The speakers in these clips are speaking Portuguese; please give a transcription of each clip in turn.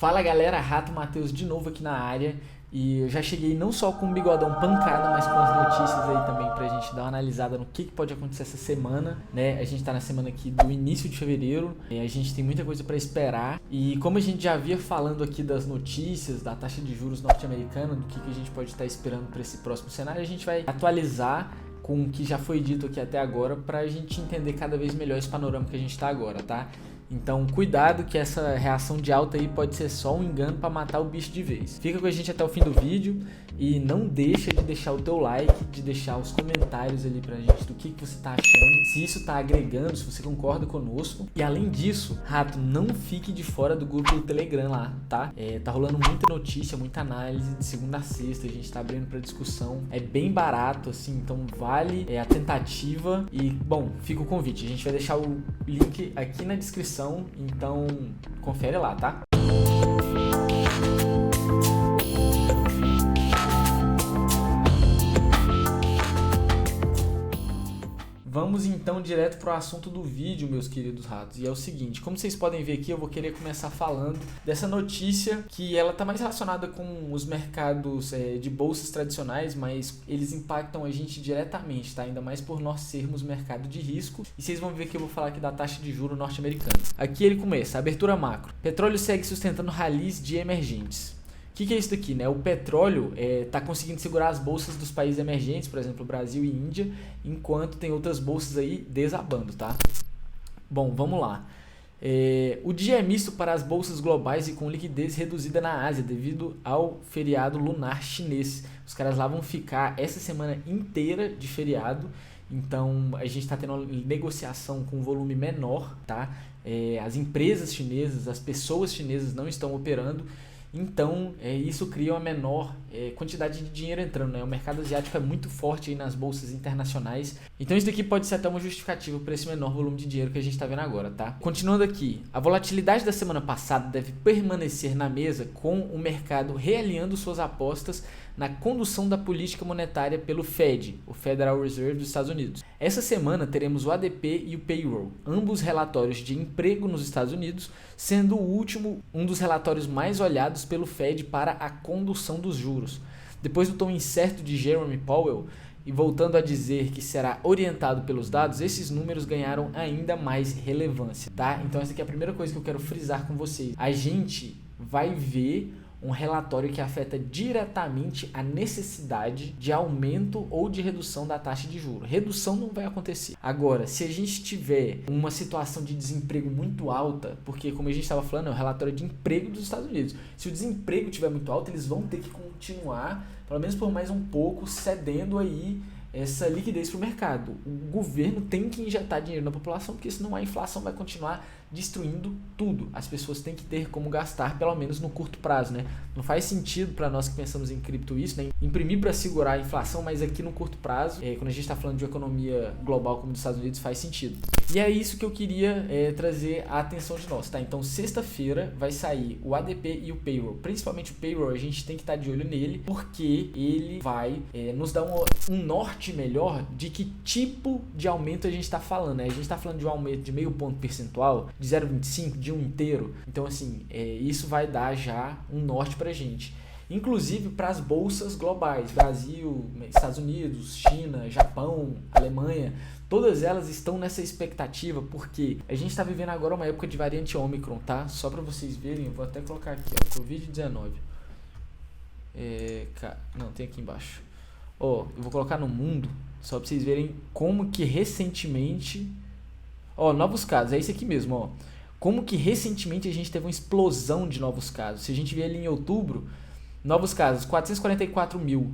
Fala galera, Rato Matheus de novo aqui na área e eu já cheguei não só com o bigodão pancada, mas com as notícias aí também pra gente dar uma analisada no que pode acontecer essa semana, né? A gente tá na semana aqui do início de fevereiro, a gente tem muita coisa pra esperar e como a gente já havia falando aqui das notícias, da taxa de juros norte-americana, do que a gente pode estar esperando pra esse próximo cenário, a gente vai atualizar com o que já foi dito aqui até agora pra gente entender cada vez melhor esse panorama que a gente tá agora, tá? Então cuidado que essa reação de alta aí pode ser só um engano para matar o bicho de vez. Fica com a gente até o fim do vídeo e não deixa de deixar o teu like, de deixar os comentários ali pra gente do que você tá achando, se isso tá agregando, se você concorda conosco. E além disso, Rato, não fique de fora do grupo do Telegram lá, tá? Tá rolando muita notícia, muita análise de segunda a sexta, a gente tá abrindo pra discussão. É bem barato, assim, então vale a tentativa e, bom, fica o convite. A gente vai deixar o link aqui na descrição, então confere lá, tá? Vamos então direto para o assunto do vídeo, meus queridos ratos. E é o seguinte, como vocês podem ver aqui, eu vou querer começar falando dessa notícia que ela está mais relacionada com os mercados de bolsas tradicionais, mas eles impactam a gente diretamente, tá? Ainda mais por nós sermos mercado de risco. E vocês vão ver que eu vou falar aqui da taxa de juros norte-americana. Aqui ele começa, abertura macro. Petróleo segue sustentando ralis de emergentes. O que é isso daqui, né? O petróleo está conseguindo segurar as bolsas dos países emergentes, por exemplo, Brasil e Índia, enquanto tem outras bolsas aí desabando, tá? Bom, vamos lá. O dia é misto para as bolsas globais e com liquidez reduzida na Ásia devido ao feriado lunar chinês. Os caras lá vão ficar essa semana inteira de feriado, então a gente está tendo uma negociação com um volume menor, tá? As empresas chinesas, as pessoas chinesas não estão operando. Então, isso cria uma menor quantidade de dinheiro entrando, né? O mercado asiático é muito forte aí nas bolsas internacionais. Então, isso daqui pode ser até uma justificativa para esse menor volume de dinheiro que a gente está vendo agora, tá? Continuando aqui, a volatilidade da semana passada deve permanecer na mesa com o mercado realinhando suas apostas na condução da política monetária pelo Fed, o Federal Reserve dos Estados Unidos. Essa semana teremos o ADP e o Payroll, ambos relatórios de emprego nos Estados Unidos, sendo o último um dos relatórios mais olhados pelo Fed para a condução dos juros. Depois do tom incerto de Jerome Powell, e voltando a dizer que será orientado pelos dados, esses números ganharam ainda mais relevância, tá? Então essa aqui é a primeira coisa que eu quero frisar com vocês. A gente vai ver um relatório que afeta diretamente a necessidade de aumento ou de redução da taxa de juros. Redução não vai acontecer. Agora, se a gente tiver uma situação de desemprego muito alta, porque como a gente estava falando, é um relatório de emprego dos Estados Unidos. Se o desemprego estiver muito alto, eles vão ter que continuar, pelo menos por mais um pouco, cedendo aí essa liquidez para o mercado. O governo tem que injetar dinheiro na população, porque senão a inflação vai continuar destruindo tudo. As pessoas têm que ter como gastar, pelo menos no curto prazo, né? Não faz sentido para nós que pensamos em cripto isso, né? Imprimir para segurar a inflação, mas aqui no curto prazo, quando a gente está falando de economia global como dos Estados Unidos, faz sentido. E é isso que eu queria trazer a atenção de nós, tá? Então, sexta-feira vai sair o ADP e o Payroll. Principalmente o Payroll, a gente tem que estar de olho nele, porque ele vai nos dar um norte melhor de que tipo de aumento a gente está falando, né? A gente está falando de um aumento de meio ponto percentual, de 0,25, de um inteiro. Então, assim, isso vai dar já um norte pra gente. Inclusive para as bolsas globais, Brasil, Estados Unidos, China, Japão, Alemanha, todas elas estão nessa expectativa, porque a gente está vivendo agora uma época de variante Ômicron, tá? Só para vocês verem, eu vou até colocar aqui, ó, Covid-19. Não, tem aqui embaixo. Eu vou colocar no mundo, só para vocês verem como que recentemente... novos casos, é isso aqui mesmo, ó. Como que recentemente a gente teve uma explosão de novos casos. Se a gente ver ali em outubro, novos casos, 444 mil.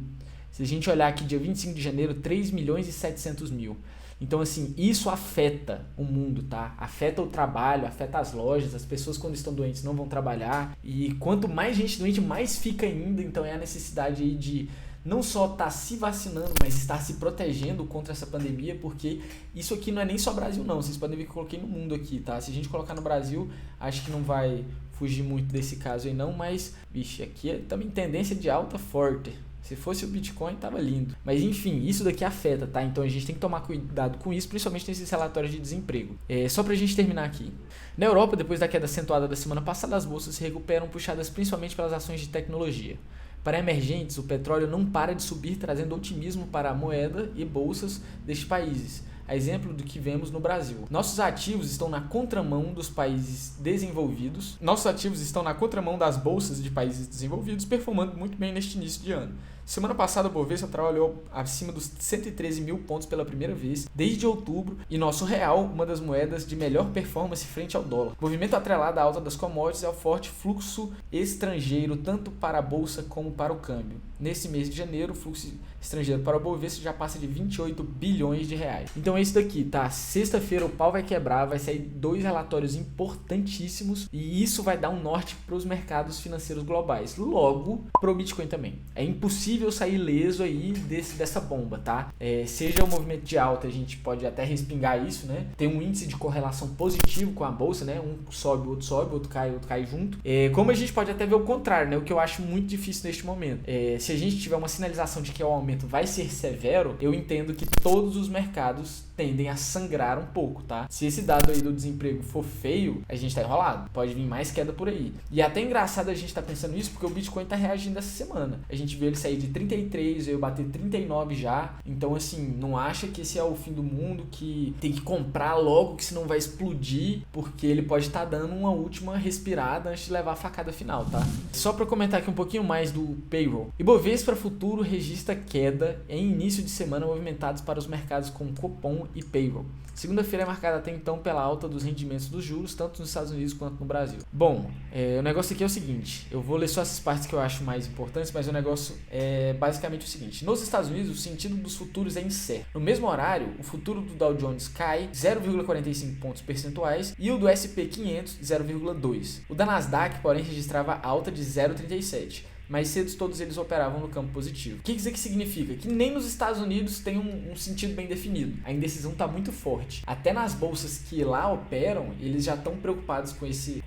Se a gente olhar aqui dia 25 de janeiro, 3 milhões e 700 mil. Então, assim, isso afeta o mundo, tá? Afeta o trabalho, afeta as lojas, as pessoas quando estão doentes não vão trabalhar. E quanto mais gente doente, mais fica ainda. Então, é a necessidade aí de não só estar se vacinando, mas estar se protegendo contra essa pandemia, porque isso aqui não é nem só Brasil não, vocês podem ver que eu coloquei no mundo aqui, tá? Se a gente colocar no Brasil, acho que não vai fugir muito desse caso aí não, mas, vixe, aqui é também tendência de alta forte. Se fosse o Bitcoin, tava lindo. Mas enfim, isso daqui afeta, tá? Então a gente tem que tomar cuidado com isso, principalmente nesses relatórios de desemprego. Só pra gente terminar aqui. Na Europa, depois da queda acentuada da semana passada, as bolsas se recuperam, puxadas principalmente pelas ações de tecnologia. Para emergentes, o petróleo não para de subir, trazendo otimismo para a moeda e bolsas destes países, a exemplo do que vemos no Brasil. Nossos ativos estão na contramão dos países desenvolvidos. Nossos ativos estão na contramão das bolsas de países desenvolvidos, performando muito bem neste início de ano. Semana passada, o Bovespa trabalhou acima dos 113 mil pontos pela primeira vez desde outubro e nosso real, uma das moedas de melhor performance frente ao dólar. O movimento atrelado à alta das commodities e ao forte fluxo estrangeiro, tanto para a bolsa como para o câmbio. Nesse mês de janeiro, o fluxo estrangeiro para o Bovespa já passa de 28 bilhões de reais. Então é isso daqui, tá? Sexta-feira o pau vai quebrar, vai sair 2 relatórios importantíssimos e isso vai dar um norte para os mercados financeiros globais. Logo, para o Bitcoin também. É impossível sair ileso aí dessa bomba, tá? Seja o movimento de alta, a gente pode até respingar isso, né? Tem um índice de correlação positivo com a bolsa, né? Um sobe, o outro cai junto. Como a gente pode até ver o contrário, né? O que eu acho muito difícil neste momento. Se a gente tiver uma sinalização de que o aumento vai ser severo, eu entendo que todos os mercados tendem a sangrar um pouco, tá? Se esse dado aí do desemprego for feio, a gente tá enrolado. Pode vir mais queda por aí. E é até engraçado a gente tá pensando isso, porque o Bitcoin tá reagindo essa semana. A gente vê ele sair de 33, veio bater 39 já. Então, assim, não acha que esse é o fim do mundo, que tem que comprar logo, que senão vai explodir, porque ele pode estar dando uma última respirada antes de levar a facada final, tá? Só para comentar aqui um pouquinho mais do payroll. Ibovespa futuro registra queda em início de semana movimentados para os mercados com Copom e payroll. Segunda-feira é marcada até então pela alta dos rendimentos dos juros, tanto nos Estados Unidos quanto no Brasil. Bom, o negócio aqui é o seguinte, eu vou ler só essas partes que eu acho mais importantes, mas o negócio é basicamente o seguinte. Nos Estados Unidos, o sentido dos futuros é incerto. No mesmo horário, o futuro do Dow Jones cai 0,45 pontos percentuais e o do S&P 500 0,2. O da Nasdaq, porém, registrava alta de 0,37. Mais cedo todos eles operavam no campo positivo. O que isso aqui significa? Que nem nos Estados Unidos tem um sentido bem definido. A indecisão está muito forte. Até nas bolsas que lá operam, eles já estão preocupados com esse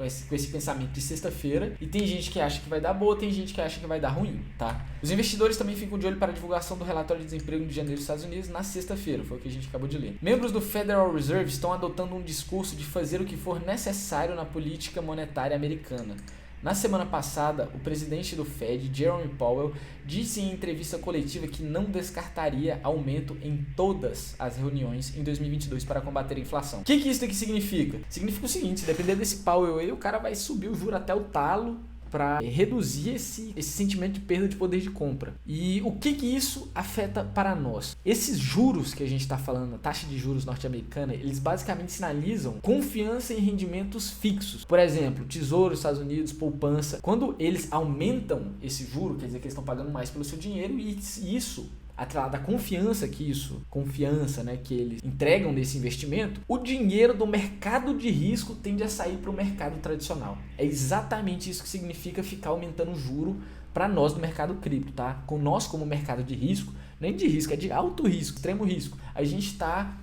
pensamento de sexta-feira. E tem gente que acha que vai dar boa, tem gente que acha que vai dar ruim, tá? Os investidores também ficam de olho para a divulgação do relatório de desemprego de janeiro dos Estados Unidos na sexta-feira, foi o que a gente acabou de ler. Membros do Federal Reserve estão adotando um discurso de fazer o que for necessário na política monetária americana. Na semana passada, o presidente do Fed, Jerome Powell, disse em entrevista coletiva que não descartaria aumento em todas as reuniões em 2022 para combater a inflação. O que isso aqui significa? Significa o seguinte, dependendo desse Powell aí, o cara vai subir o juro até o talo para reduzir esse sentimento de perda de poder de compra. E o que isso afeta para nós? Esses juros que a gente está falando, a taxa de juros norte-americana, eles basicamente sinalizam confiança em rendimentos fixos. Por exemplo, Tesouro, Estados Unidos, poupança. Quando eles aumentam esse juro, quer dizer que eles estão pagando mais pelo seu dinheiro e isso atrelado à confiança, né, que eles entregam nesse investimento, o dinheiro do mercado de risco tende a sair para o mercado tradicional. É exatamente isso que significa ficar aumentando o juro para nós do mercado cripto, tá? Com nós como mercado de risco, nem de risco, é de alto risco, extremo risco. A gente está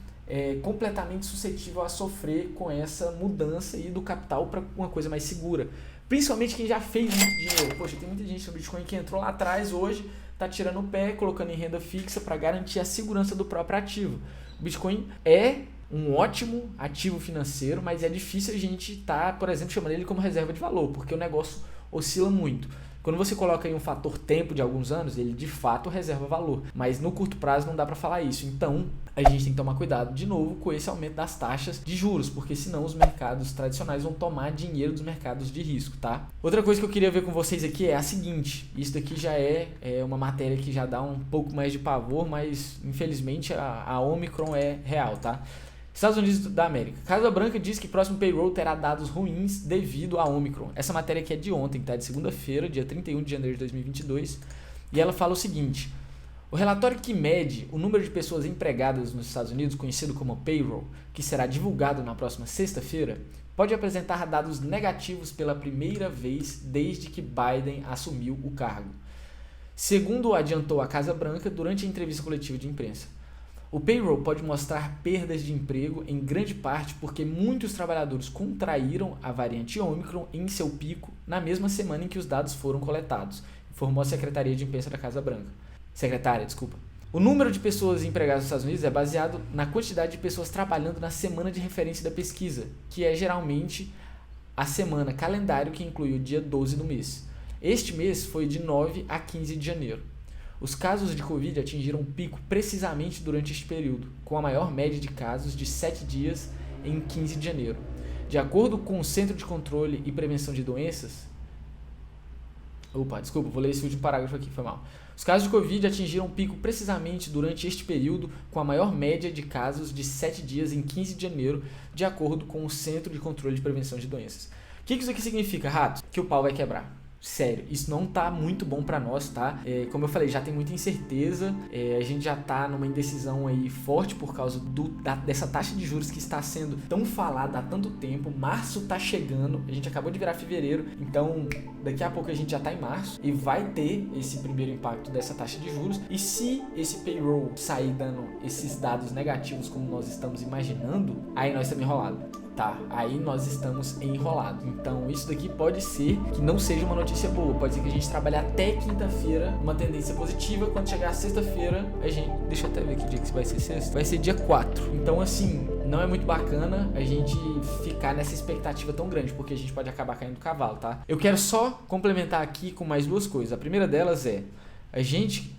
completamente suscetível a sofrer com essa mudança aí do capital para uma coisa mais segura. Principalmente quem já fez muito dinheiro. Poxa, tem muita gente no Bitcoin que entrou lá atrás hoje, está tirando o pé, colocando em renda fixa para garantir a segurança do próprio ativo. O Bitcoin é um ótimo ativo financeiro, mas é difícil a gente estar, por exemplo, chamando ele como reserva de valor, porque o negócio oscila muito. Quando você coloca aí um fator tempo de alguns anos, ele de fato reserva valor, mas no curto prazo não dá para falar isso. Então, a gente tem que tomar cuidado de novo com esse aumento das taxas de juros, porque senão os mercados tradicionais vão tomar dinheiro dos mercados de risco, tá? Outra coisa que eu queria ver com vocês aqui é a seguinte, isso daqui já é uma matéria que já dá um pouco mais de pavor, mas infelizmente a Omicron é real, tá? Estados Unidos da América. Casa Branca diz que próximo payroll terá dados ruins devido à Omicron. Essa matéria aqui é de ontem, tá? De segunda-feira, dia 31 de janeiro de 2022. E ela fala o seguinte: o relatório que mede o número de pessoas empregadas nos Estados Unidos, conhecido como payroll, que será divulgado na próxima sexta-feira, pode apresentar dados negativos pela primeira vez desde que Biden assumiu o cargo, segundo adiantou a Casa Branca durante a entrevista coletiva de imprensa. O payroll pode mostrar perdas de emprego em grande parte porque muitos trabalhadores contraíram a variante Ômicron em seu pico na mesma semana em que os dados foram coletados, informou a Secretaria de Imprensa da Casa Branca. O número de pessoas empregadas nos Estados Unidos é baseado na quantidade de pessoas trabalhando na semana de referência da pesquisa, que é geralmente a semana calendário que inclui o dia 12 do mês. Este mês foi de 9 a 15 de janeiro. Os casos de Covid atingiram um pico precisamente durante este período, com a maior média de casos de 7 dias em 15 de janeiro. De acordo com o Centro de Controle e Prevenção de Doenças... vou ler esse último parágrafo aqui, foi mal. Os casos de Covid atingiram um pico precisamente durante este período, com a maior média de casos de 7 dias em 15 de janeiro, de acordo com o Centro de Controle e Prevenção de Doenças. O que isso aqui significa, rato? Que o pau vai quebrar. Sério, isso não tá muito bom pra nós, tá? Como eu falei, já tem muita incerteza, a gente já tá numa indecisão aí forte por causa dessa taxa de juros que está sendo tão falada há tanto tempo. Março tá chegando, a gente acabou de virar fevereiro, então daqui a pouco a gente já tá em março e vai ter esse primeiro impacto dessa taxa de juros. E se esse payroll sair dando esses dados negativos como nós estamos imaginando, aí nós estamos enrolados. Tá, aí nós estamos enrolados. Então isso daqui pode ser que não seja uma notícia boa. Pode ser que a gente trabalhe até quinta-feira uma tendência positiva. Quando chegar sexta-feira, a gente... Deixa eu até ver que dia que vai ser sexta. Vai ser dia 4. Então assim, não é muito bacana a gente ficar nessa expectativa tão grande, porque a gente pode acabar caindo do cavalo, tá? Eu quero só complementar aqui com mais duas coisas. A primeira delas é... A gente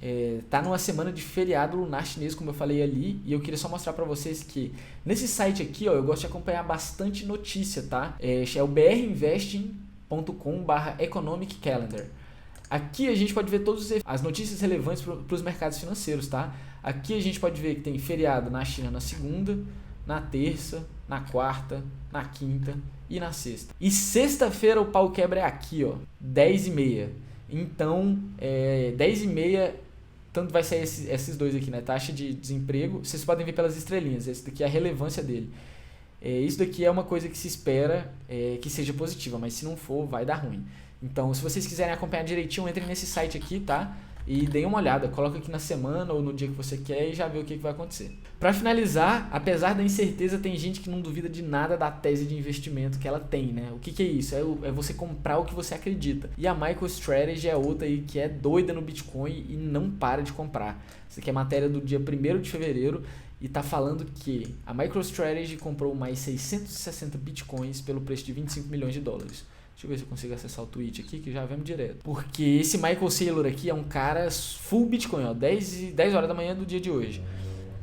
tá numa semana de feriado lunar chinês, como eu falei ali, e eu queria só mostrar pra vocês que nesse site aqui, ó, eu gosto de acompanhar bastante notícia, tá? É o brinvesting.com/economic calendar. Aqui a gente pode ver todas as notícias relevantes para os mercados financeiros, tá? Aqui a gente pode ver que tem feriado na China na segunda, na terça, na quarta, na quinta e na sexta. E sexta-feira o pau quebra é aqui, ó, 10h30. Então, 10h30, tanto vai sair esses dois aqui, né? Taxa de desemprego, vocês podem ver pelas estrelinhas, esse daqui é a relevância dele. Isso daqui é uma coisa que se espera que seja positiva, mas se não for, vai dar ruim. Então, se vocês quiserem acompanhar direitinho, entrem nesse site aqui, tá? E deem uma olhada, coloca aqui na semana ou no dia que você quer e já vê o que vai acontecer. Para finalizar, apesar da incerteza, tem gente que não duvida de nada da tese de investimento que ela tem, né? O que é isso? É você comprar o que você acredita. E a MicroStrategy é outra aí que é doida no Bitcoin e não para de comprar. Isso aqui é matéria do dia 1º de fevereiro e tá falando que a MicroStrategy comprou mais 660 Bitcoins pelo preço de 25 milhões de dólares. Deixa eu ver se eu consigo acessar o tweet aqui, que já vemos direto. Porque esse Michael Saylor aqui é um cara full Bitcoin, ó, 10 horas da manhã do dia de hoje.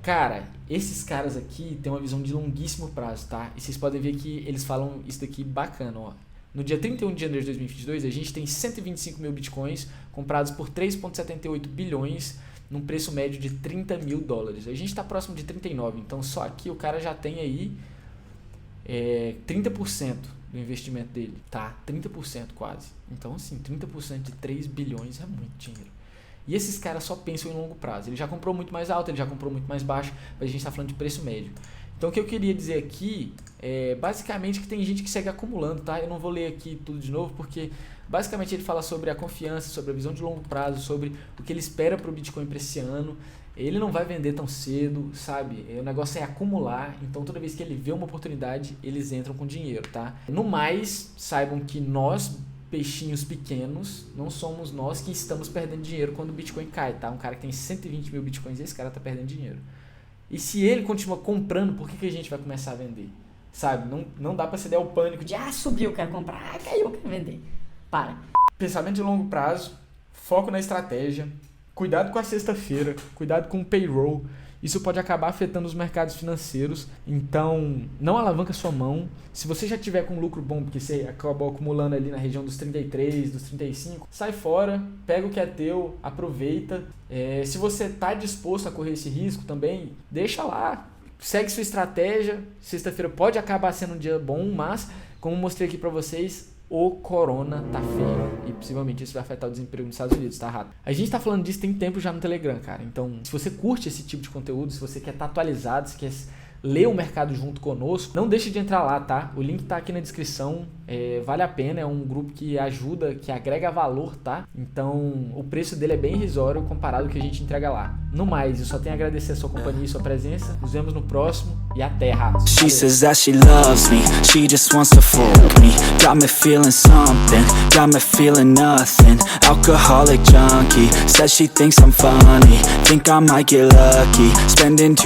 Cara, esses caras aqui têm uma visão de longuíssimo prazo, tá? E vocês podem ver que eles falam isso daqui bacana, ó. No dia 31 de janeiro de 2022, a gente tem 125 mil Bitcoins comprados por 3,78 bilhões num preço médio de 30 mil dólares. A gente está próximo de 39, então só aqui o cara já tem aí 30% do investimento dele, tá? 30% quase. Então assim, 30% de 3 bilhões é muito dinheiro. E esses caras só pensam em longo prazo. Ele já comprou muito mais alto, ele já comprou muito mais baixo, mas a gente está falando de preço médio. Então o que eu queria dizer aqui é basicamente que tem gente que segue acumulando, tá? Eu não vou ler aqui tudo de novo, porque basicamente ele fala sobre a confiança, sobre a visão de longo prazo, sobre o que ele espera para o Bitcoin para esse ano. Ele não vai vender tão cedo, sabe? O negócio é acumular, então toda vez que ele vê uma oportunidade, eles entram com dinheiro, tá? No mais, saibam que nós, peixinhos pequenos, não somos nós que estamos perdendo dinheiro quando o Bitcoin cai, tá? Um cara que tem 120 mil Bitcoins, esse cara tá perdendo dinheiro. E se ele continua comprando, por que a gente vai começar a vender? Sabe? Não dá pra ceder ao pânico de subiu, quero comprar, caiu, quero vender. Para. Pensamento de longo prazo, foco na estratégia, cuidado com a sexta-feira, cuidado com o payroll. Isso pode acabar afetando os mercados financeiros, então não alavanca sua mão. Se você já tiver com lucro bom, porque você acabou acumulando ali na região dos 33, dos 35, sai fora, pega o que é teu, aproveita. Se você está disposto a correr esse risco também, deixa lá, segue sua estratégia. Sexta-feira pode acabar sendo um dia bom, mas como mostrei aqui para vocês, o corona tá feio e possivelmente isso vai afetar o desemprego nos Estados Unidos, tá errado. A gente tá falando disso tem tempo já no Telegram, cara. Então, se você curte esse tipo de conteúdo, se você quer estar atualizado, se quer ler o mercado junto conosco, não deixe de entrar lá, tá? O link tá aqui na descrição, vale a pena, é um grupo que ajuda, que agrega valor, tá? Então o preço dele é bem irrisório comparado ao que a gente entrega lá. No mais, eu só tenho a agradecer a sua companhia e sua presença. Nos vemos no próximo e até, ratos. She says that she loves me, she just wants to fuck me. Got me feeling something, got me feeling nothing. Alcoholic junkie, says she thinks I'm funny, think I might get lucky. Spending